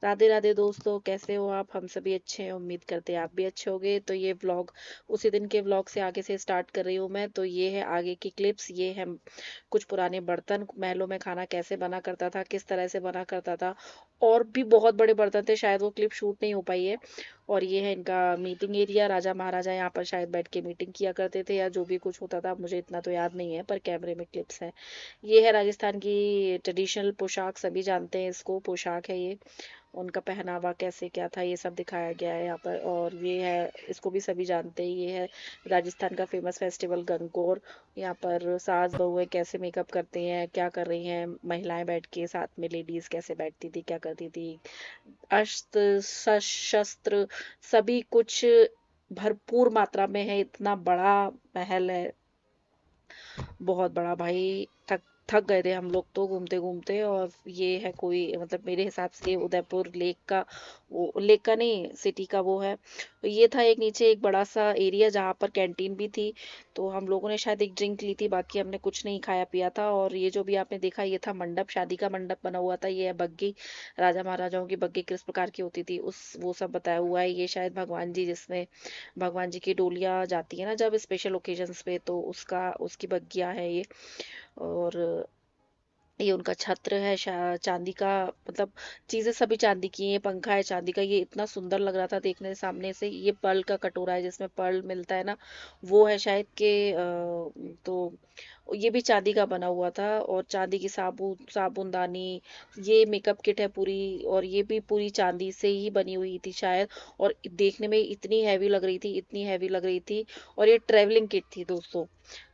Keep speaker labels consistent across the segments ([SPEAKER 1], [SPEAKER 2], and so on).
[SPEAKER 1] राधे राधे दोस्तों, कैसे हो आप? हम सभी अच्छे हैं, उम्मीद करते हैं आप भी अच्छे होंगे। तो ये व्लॉग उसी दिन के व्लॉग से आगे से स्टार्ट कर रही हूँ मैं। तो ये है आगे की क्लिप्स, ये है कुछ पुराने बर्तन, महलों में खाना कैसे बना करता था, किस तरह से बना करता था। और भी बहुत बड़े बर्तन थे, शायद वो क्लिप शूट नहीं हो पाई है। और ये है इनका मीटिंग एरिया, राजा महाराजा यहाँ पर शायद बैठ के मीटिंग किया करते थे या जो भी कुछ होता था, मुझे इतना तो याद नहीं है, पर कैमरे में क्लिप्स हैं। ये है राजस्थान की ट्रेडिशनल पोशाक, सभी जानते हैं इसको, पोशाक है ये। उनका पहनावा कैसे क्या था, ये सब दिखाया गया है यहाँ पर। और ये है, इसको भी सभी जानते हैं, ये है राजस्थान का फेमस फेस्टिवल गणगौर। यहाँ पर सास बहुएं कैसे मेकअप करते हैं, क्या कर रही हैं महिलाएं बैठ के, साथ में लेडीज कैसे बैठती थी, क्या करती थी, अस्त्र शस्त्र सभी कुछ भरपूर मात्रा में है। इतना बड़ा महल है, बहुत बड़ा भाई। थक थक गए थे हम लोग तो घूमते घूमते। और ये है कोई, मतलब मेरे हिसाब से उदयपुर लेक का, वो लेक का नहीं, सिटी का वो है। ये था एक नीचे एक बड़ा सा एरिया जहाँ पर कैंटीन भी थी। तो हम लोगों ने शायद एक ड्रिंक ली थी, बाकी हमने कुछ नहीं खाया पिया था। और ये जो भी आपने देखा, ये था मंडप, शादी का मंडप बना हुआ था। ये है बग्गी, राजा महाराजाओं की बग्गी किस प्रकार की होती थी, उस वो सब बताया हुआ है। ये शायद भगवान जी, जिसमें भगवान जी की डोलियां जाती है ना जब स्पेशल ओकेजन्स पे, तो उसका उसकी बग्गियां है ये। और ये उनका छत्र है चांदी का, मतलब चीजें सभी चांदी की हैं। ये पंखा है चांदी का, ये इतना सुंदर लग रहा था देखने सामने से। ये पर्ल का कटोरा है जिसमें पर्ल मिलता है ना, वो है शायद के तो ये भी चांदी का बना हुआ था। और चांदी की साबुनदानी, ये मेकअप किट है पूरी, और ये भी पूरी चांदी से ही बनी हुई थी शायद। और देखने में इतनी हैवी लग रही थी, इतनी हैवी लग रही थी। और ये ट्रेवलिंग किट थी दोस्तों,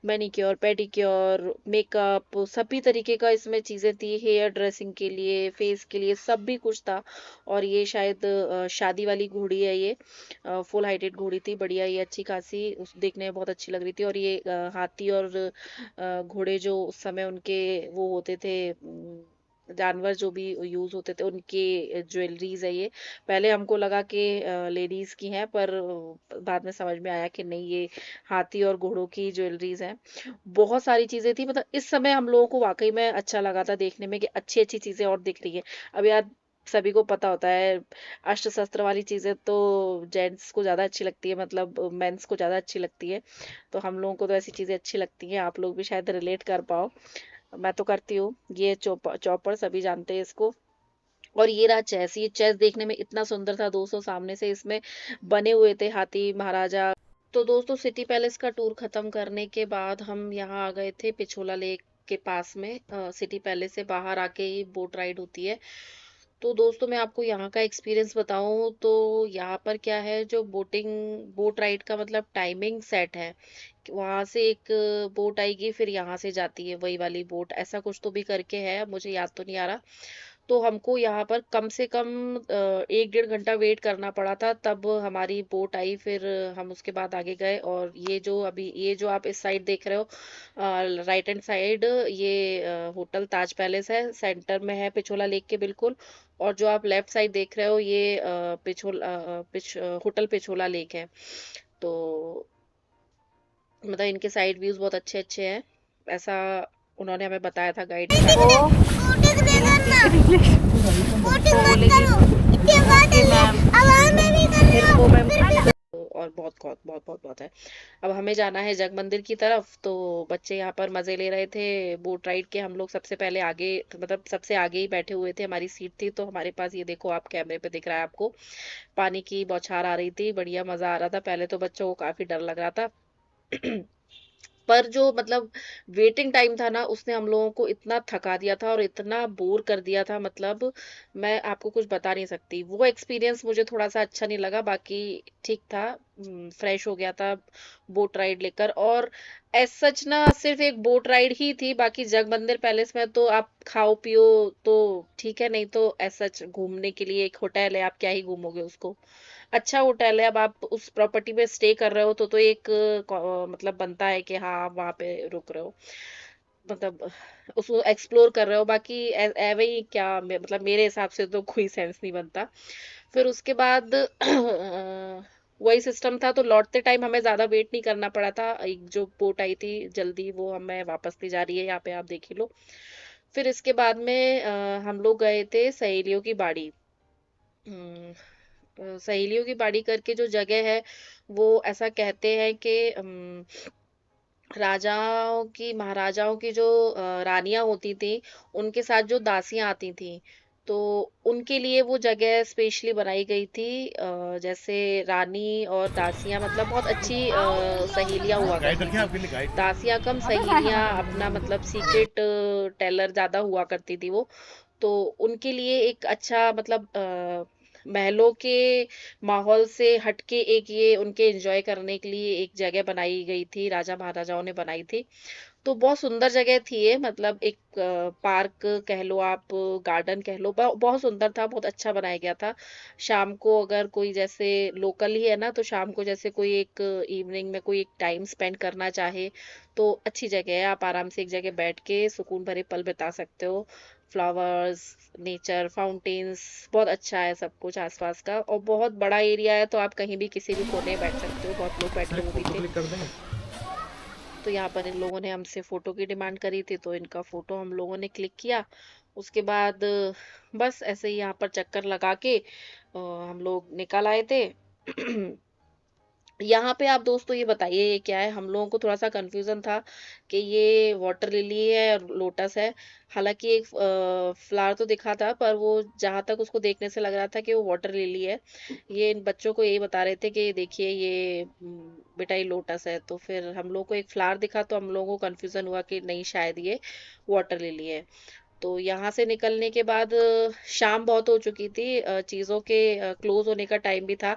[SPEAKER 1] मैनिक्योर पेडिक्योर मेकअप सभी तरीके का इसमें चीजें थी, हेयर ड्रेसिंग के लिए, फेस के लिए, सब भी कुछ था। और ये शायद शादी वाली घोड़ी है ये, फुल हाइटेड घोड़ी थी, बढ़िया, ये अच्छी खासी उस देखने में बहुत अच्छी लग रही थी। और ये हाथी और घोड़े जो उस समय उनके वो होते थे, जानवर जो भी यूज होते थे, उनके ज्वेलरीज है ये। पहले हमको लगा कि लेडीज की हैं, पर बाद में समझ में आया कि नहीं, ये हाथी और घोड़ों की ज्वेलरीज हैं। बहुत सारी चीजें थी, मतलब इस समय हम लोगों को वाकई में अच्छा लगा था देखने में कि अच्छी अच्छी चीजें और दिख रही है। अब यार, सभी को पता होता है अस्त्र शस्त्र वाली चीजें तो जेंट्स को ज्यादा अच्छी लगती है, मतलब मेंस को ज्यादा अच्छी लगती है। तो हम लोगों को तो ऐसी चीजें अच्छी लगती हैं, आप लोग भी शायद रिलेट कर पाओ, मैं तो करती हूँ। ये चौपर चौपर सभी जानते हैं इसको। और ये रहा चेस, ये चेस देखने में इतना सुंदर था दोस्तों, सामने से इसमें बने हुए थे हाथी महाराजा। तो दोस्तों, सिटी पैलेस का टूर खत्म करने के बाद हम यहाँ आ गए थे पिछोला लेक के पास में। सिटी पैलेस से बाहर आके ही बोट राइड होती है। तो दोस्तों, मैं आपको यहाँ का एक्सपीरियंस बताऊं तो यहाँ पर क्या है, जो बोट राइड का मतलब टाइमिंग सेट है। वहां से एक बोट आएगी, फिर यहाँ से जाती है वही वाली बोट, ऐसा कुछ तो भी करके है, मुझे याद तो नहीं आ रहा। तो हमको यहाँ पर कम से कम 1 डेढ़ घंटा वेट करना पड़ा था, तब हमारी बोट आई। फिर हम उसके बाद आगे गए। और ये जो आप इस साइड देख रहे हो, राइट हैंड साइड, ये होटल ताज पैलेस है, सेंटर में है पिछोला लेक के बिल्कुल। और जो आप लेफ्ट साइड देख रहे हो, ये होटल पिछोला लेक है। तो मतलब इनके साइड व्यूज बहुत अच्छे अच्छे हैं, ऐसा उन्होंने हमें बताया था गाइड ने।
[SPEAKER 2] वो वो स्पीकर इंग्लिश वो बोलेगी ओके मैम
[SPEAKER 1] फिर वो मैम, और बहुत बहुत बहुत बहुत बहुत है। अब हमें जाना है जग मंदिर की तरफ। तो बच्चे यहाँ पर मजे ले रहे थे बोट राइड के। हम लोग सबसे पहले आगे, मतलब सबसे आगे ही बैठे हुए थे, हमारी सीट थी। तो हमारे पास ये देखो, आप कैमरे पे दिख रहा है आपको, पानी की बौछार आ रही थी, बढ़िया मजा आ रहा था। पहले तो बच्चों को काफी डर लग रहा था। पर जो मतलब वेटिंग टाइम था ना, उसने हम लोगों को इतना थका दिया था और इतना बोर कर दिया था, मतलब मैं आपको कुछ बता नहीं सकती। वो एक्सपीरियंस मुझे थोड़ा सा अच्छा नहीं लगा, बाकी ठीक था। फ्रेश हो गया था बोट राइड लेकर। और एज सच ना, सिर्फ एक बोट राइड ही थी, बाकी जगमंदिर पैलेस में तो आप खाओ पियो तो ठीक है, नहीं तो एज सच घूमने के लिए एक होटल है, आप क्या ही घूमोगे उसको। अच्छा होटल है, अब आप उस प्रॉपर्टी में स्टे कर रहे हो तो एक मतलब बनता है कि हाँ आप वहां पे रुक रहे हो, मतलब उसको एक्सप्लोर कर रहे हो। बाकी एवे ही क्या, मतलब मेरे हिसाब से तो कोई सेंस नहीं बनता। फिर उसके बाद वही सिस्टम था, तो लौटते टाइम हमें ज्यादा वेट नहीं करना पड़ा था। एक जो बोट आई थी जल्दी, वो हमें वापस ले जा रही है, यहाँ पे आप देख ही लो। फिर इसके बाद में हम लोग गए थे सहेलियों की बाड़ी। हुँ, सहेलियों की बाड़ी करके जो जगह है, वो ऐसा कहते हैं कि राजाओं की महाराजाओं की जो रानियाँ होती थी, उनके साथ जो दासियाँ आती थीं, तो उनके लिए वो जगह स्पेशली बनाई गई थी। जैसे रानी और दासियाँ मतलब बहुत अच्छी सहेलियाँ हुआ
[SPEAKER 3] गाइड
[SPEAKER 1] करती
[SPEAKER 3] रखें
[SPEAKER 1] थी।
[SPEAKER 3] आपके लिए गाइड।
[SPEAKER 1] दासियाँ कम सहेलियाँ अपना मतलब सीक्रेट टेलर ज़्यादा हुआ करती थी वो। तो उनके लिए एक अच्छा मतलब महलों के माहौल से हटके एक ये उनके एन्जॉय करने के लिए एक जगह बनाई गई थी, राजा-महाराजाओं ने बनाई थी। तो बहुत सुंदर जगह थी ये मतलब एक पार्क कह लो आप, गार्डन कह लो, बहुत सुंदर था, बहुत अच्छा बनाया गया था। शाम को अगर कोई जैसे लोकल ही है ना, तो शाम को जैसे कोई एक इवनिंग में कोई एक टाइम स्पेंड करना चाहे, तो अच्छी जगह है। आप आराम से एक जगह बैठ के सुकून भरे पल बिता सकते हो। फ्लावर्स, नेचर, फाउंटेन्स बहुत अच्छा है सब कुछ आस-पास का और बहुत बड़ा एरिया है, तो आप कहीं भी किसी भी कोने में बैठ सकते हो। बहुत लोग
[SPEAKER 3] सर
[SPEAKER 1] बैठे
[SPEAKER 3] एक
[SPEAKER 1] हुए भी
[SPEAKER 3] फोटो
[SPEAKER 1] थे।
[SPEAKER 3] क्लिक कर देंगे।
[SPEAKER 1] तो यहाँ पर इन लोगों ने हमसे फ़ोटो की डिमांड करी थी, तो इनका फ़ोटो हम लोगों ने क्लिक किया। उसके बाद बस ऐसे ही यहाँ पर चक्कर लगा के हम लोग निकल आए थे। यहाँ पे आप दोस्तों ये बताइए ये क्या है? हम लोगों को थोड़ा-सा कन्फ्यूज़न था कि ये वाटर लिली है और लोटस है। हालाँकि एक फ्लावर तो दिखा था पर वो जहाँ तक उसको देखने से लग रहा था कि वो वाटर लिली है। ये इन बच्चों को यही बता रहे थे कि देखिए ये बेटा ये लोटस है। तो फिर हम लोग को एक फ्लावर दिखा तो हम लोगों को कन्फ्यूज़न हुआ कि नहीं शायद ये वाटर लिली है। तो यहाँ से निकलने के बाद शाम बहुत हो चुकी थी, चीज़ों के क्लोज़ होने का टाइम भी था।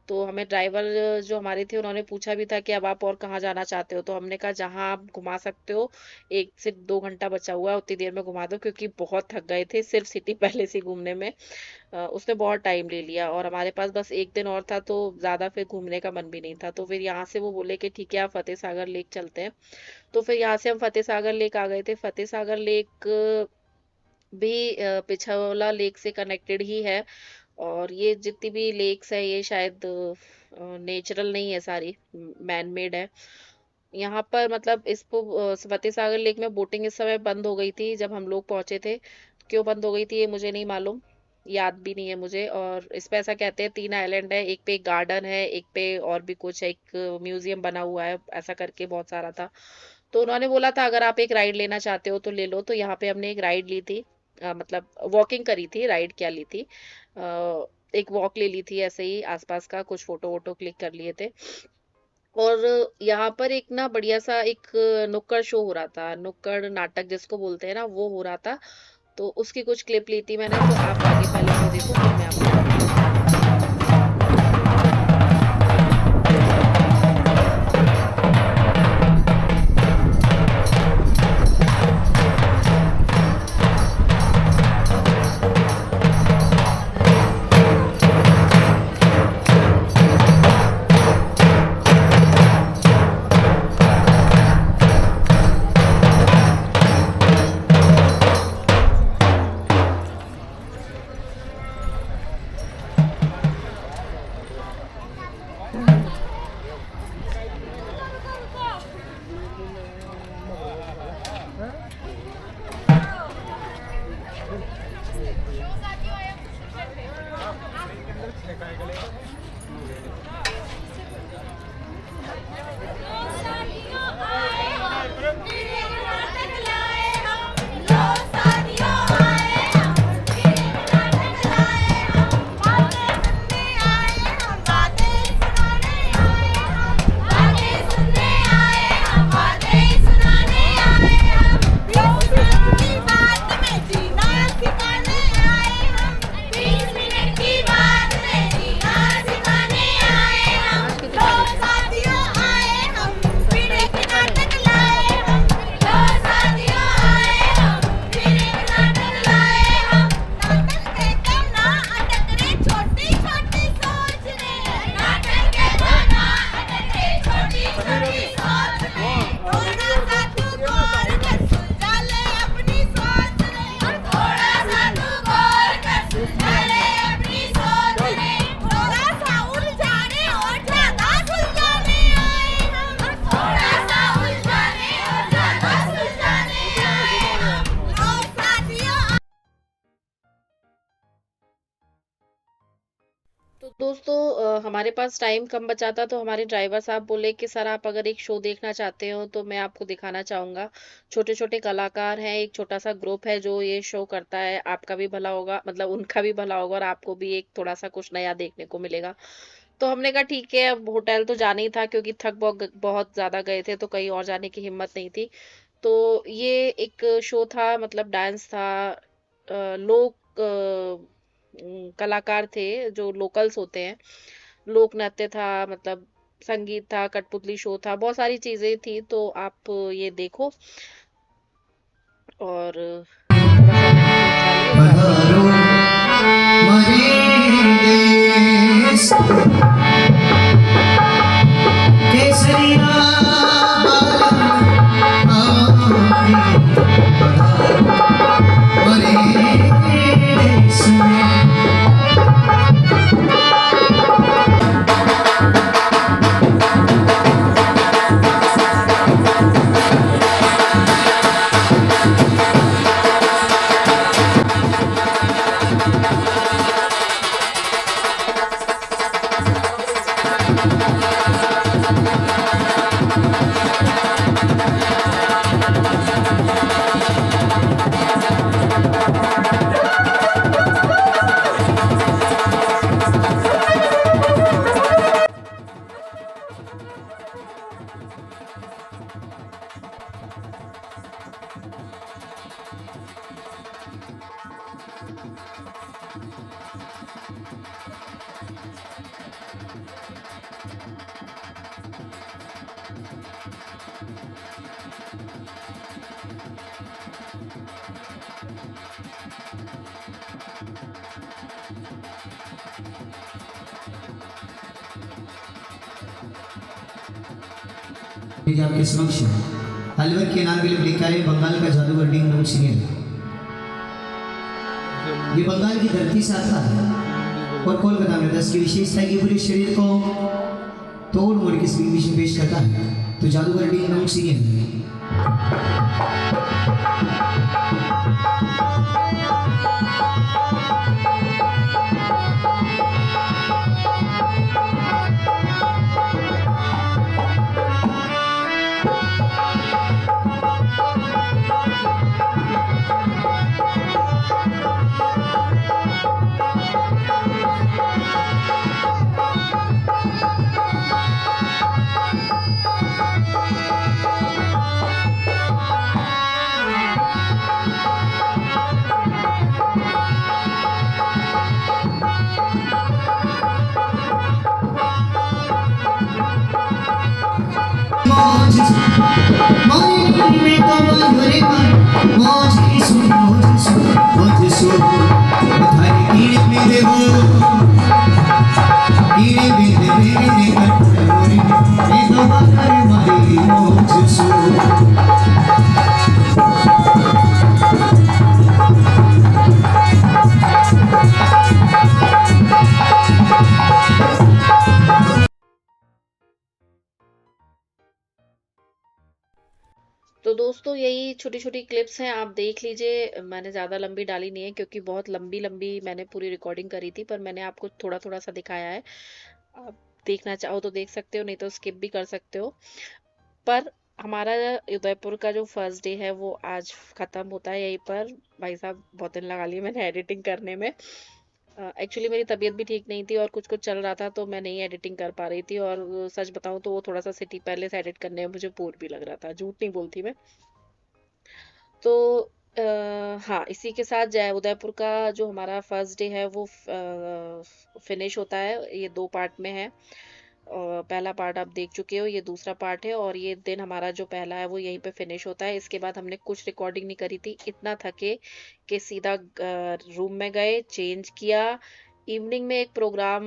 [SPEAKER 1] तो हमें ड्राइवर जो हमारे थे उन्होंने पूछा भी था कि अब आप और कहाँ जाना चाहते हो? तो हमने कहा जहाँ आप घुमा सकते हो, 1 से 2 घंटा बचा हुआ है उतनी देर में घुमा दो क्योंकि बहुत थक गए थे सिर्फ़ सिटी पैलेस ही घूमने में। उसने बहुत टाइम ले लिया और हमारे पास बस 1 दिन और था तो ज़्यादा फिर घूमने का मन भी नहीं था। तो फिर यहाँ से वो बोले कि ठीक है आप फ़तेह सागर लेक चलते हैं। तो फिर यहाँ से हम फ़तेह सागर लेक आ गए थे। फ़तेह सागर लेक भी पिछोला लेक से कनेक्टेड ही है और ये जितनी भी लेक्स है ये शायद नेचुरल नहीं है सारी, मैन मेड है। यहाँ पर मतलब इसको फतेह सागर लेक में बोटिंग इस समय बंद हो गई थी जब हम लोग पहुंचे थे। क्यों बंद हो गई थी ये मुझे नहीं मालूम, याद भी नहीं है मुझे। और इस पे ऐसा कहते हैं 3 आइलैंड है, एक पे एक गार्डन है, एक पे और भी कुछ है, एक म्यूजियम बना हुआ है, ऐसा करके बहुत सारा था। तो उन्होंने बोला था अगर आप एक राइड लेना चाहते हो तो ले लो, तो यहाँ पे हमने एक राइड ली थी। मतलब वॉकिंग करी थी, राइड क्या ली थी। एक वॉक ले ली थी ऐसे ही आसपास का, कुछ फोटो वोटो क्लिक कर लिए थे। और यहाँ पर एक ना बढ़िया सा एक नुक्कड़ शो हो रहा था, नुक्कड़ नाटक जिसको बोलते हैं ना, वो हो रहा था। तो उसकी कुछ क्लिप ली थी मैंने, तो आप आगे पहले वो देखो फिर मैं आपको बताती हूँ। दोस्तों हमारे पास टाइम कम बचा था तो हमारे ड्राइवर साहब बोले कि सर आप अगर एक शो देखना चाहते हो तो मैं आपको दिखाना चाहूँगा। छोटे-छोटे कलाकार हैं, एक छोटा-सा ग्रुप है जो ये शो करता है, आपका भी भला होगा मतलब उनका भी भला होगा और आपको भी एक थोड़ा-सा कुछ नया देखने को मिलेगा। तो हमने कहा ठीक है, अब होटल तो जाना ही था क्योंकि थक बहुत ज़्यादा गए थे तो कहीं और जाने की हिम्मत नहीं थी। तो ये एक शो था मतलब डांस था लोक कलाकार थे जो लोकल्स होते हैं। लोक नृत्य था मतलब संगीत था, कठपुतली शो था, बहुत सारी चीज़ें थी तो आप ये देखो और थोड़ा-सा क्लिप डालिए और आप देखिए
[SPEAKER 3] पधारो
[SPEAKER 1] कैसा है।
[SPEAKER 3] हमारे देश केसरिया बालन आपके पधारो हमारे देश में। आपके समक्ष अलवर के नाम के लिए लिखा है बंगाल का जादूगर डिंग डोंग सिंगर। ये बंगाल की धरती से आता है और कोलकाता में 10 की विशेषता है कि पूरे शरीर को तोड़ मोड़ के विषय पेश करता है। तो जादूगर डिंग डोंग सिंगर
[SPEAKER 1] तो दोस्तों यही छोटी-छोटी क्लिप्स हैं, आप देख लीजिए। मैंने ज़्यादा लंबी डाली नहीं है क्योंकि बहुत लंबी-लंबी मैंने पूरी रिकॉर्डिंग करी थी, पर मैंने आपको थोड़ा-थोड़ा सा दिखाया है। आप देखना चाहो तो देख सकते हो, नहीं तो स्किप भी कर सकते हो। पर हमारा उदयपुर का जो फर्स्ट डे है वो आज खत्म होता है यहीं पर। भाई साहब बहुत दिन लगा लिए मैंने एडिटिंग करने में। एक्चुअली मेरी तबीयत भी ठीक नहीं थी और कुछ-कुछ चल रहा था तो मैं नहीं एडिटिंग कर पा रही थी और सच बताऊँ तो वो थोड़ा-सा सिटी पहले से एडिट करने में मुझे बोर भी लग रहा था, झूठ नहीं बोलती मैं। तो हाँ, इसी के साथ जय उदयपुर का जो हमारा फर्स्ट डे है वो फिनिश होता है। ये 2 पार्ट में है। पहला पार्ट आप देख चुके हो, ये दूसरा पार्ट है और ये दिन हमारा जो पहला है वो यहीं पे फिनिश होता है। इसके बाद हमने कुछ रिकॉर्डिंग नहीं करी थी, इतना थके कि सीधा रूम में गए, चेंज किया। इवनिंग में एक प्रोग्राम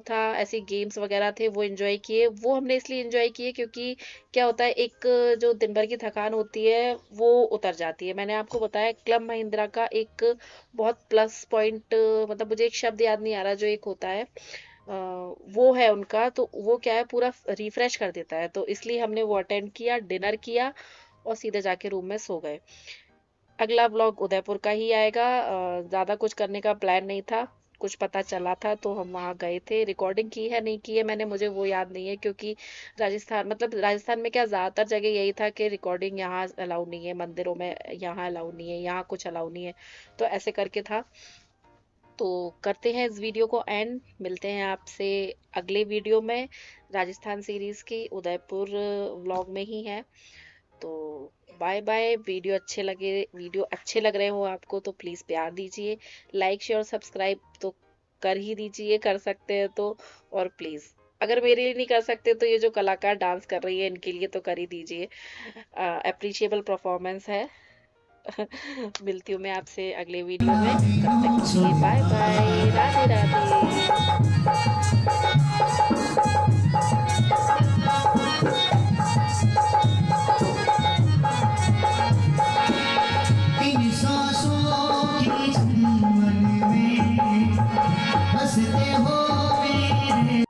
[SPEAKER 1] था, ऐसे गेम्स वगैरह थे, वो एन्जॉय किए। वो हमने इसलिए एन्जॉय किए क्योंकि क्या होता है, एक जो दिन भर की थकान होती है, वो उतर जाती है। मैंने आपको बताया क्लब महिंद्रा का एक बहुत प्लस पॉइंट मतलब मुझे एक शब्द याद नहीं आ रहा जो एक होता है वो है उनका, तो वो क्या है पूरा रिफ्रेश कर देता है। तो इसलिए हमने वो अटेंड किया, डिनर किया और सीधे जाके रूम में सो गए। अगला व्लॉग उदयपुर का ही आएगा। ज़्यादा कुछ करने का प्लान नहीं था। कुछ पता चला था तो हम वहाँ गए थे। रिकॉर्डिंग की है नहीं की है मैंने, मुझे वो याद नहीं है, क्योंकि राजस्थान में क्या ज़्यादातर जगह यही था कि रिकॉर्डिंग यहाँ अलाउ नहीं है, मंदिरों में यहाँ अलाउ नहीं है, यहाँ कुछ अलाउ नहीं है, तो ऐसे करके था। तो करते हैं इस वीडियो को एंड, मिलते हैं आपसे अगले वीडियो में। राजस्थान सीरीज की उदयपुर व्लॉग में ही है। तो बाय बाय। वीडियो अच्छे लग रहे हो आपको तो प्लीज प्यार दीजिए, लाइक शेयर सब्सक्राइब तो कर ही दीजिए, कर सकते हैं तो। और प्लीज अगर मेरे लिए नहीं कर सकते तो ये जो कलाकार डांस कर रही है इनके लिए तो कर ही दीजिए। अप्रिशिएबल परफॉर्मेंस है। मिलती हूँ मैं आपसे अगले वीडियो में, तब तक के लिए बाय बाय, राधे राधे।
[SPEAKER 3] इन सांसों की चुंबन में हंसते हो मेरे